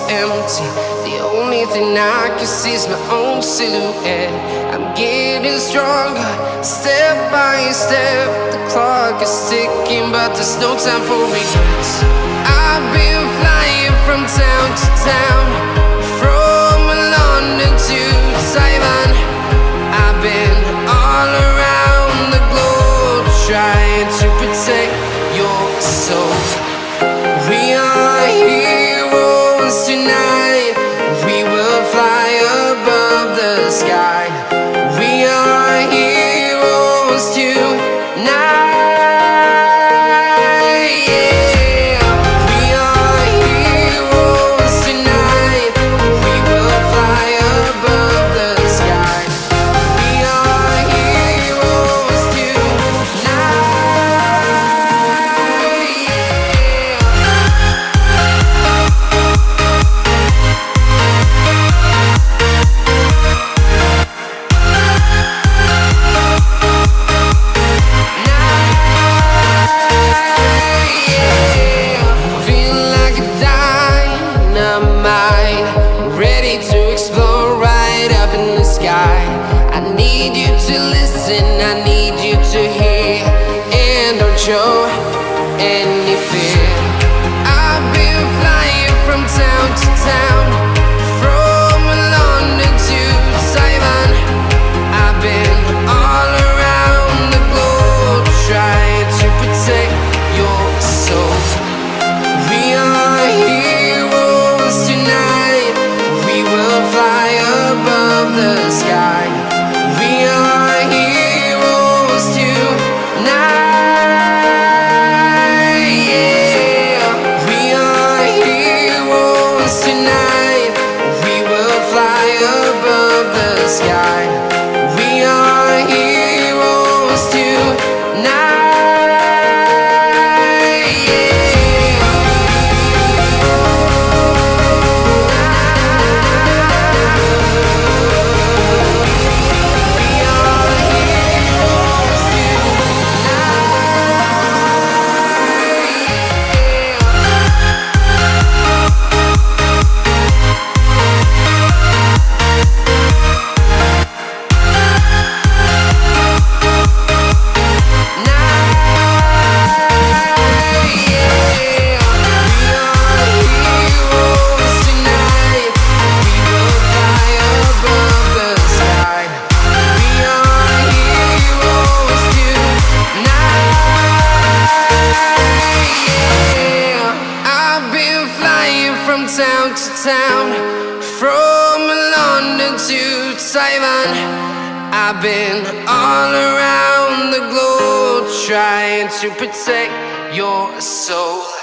empty. The only thing I can see is my own silhouette. I'm getting stronger, step by step. The clock is ticking, but there's no time for regrets. I've been flying from town to town, from London to Taiwan. I've been all around the globe, trying to protect your soul. We are heroes tonight. We will fly above the sky. We are heroes tonight. Yeah. We are heroes tonight. We will fly above the sky. We are heroes tonight. To explore right up in the sky. I need you to listen, I need you to hear, and don't show any fear. I've been flying from town to town, from London to Taiwan. I've been all around the globe, trying to protect your soul. We are heroes tonight. We will fly above the sky. We are heroes tonight. Yeah. We are heroes tonight. We will fly above the sky. We are heroes tonight. From town to town, from London to Taiwan. I've been all around the globe, trying to protect your soul.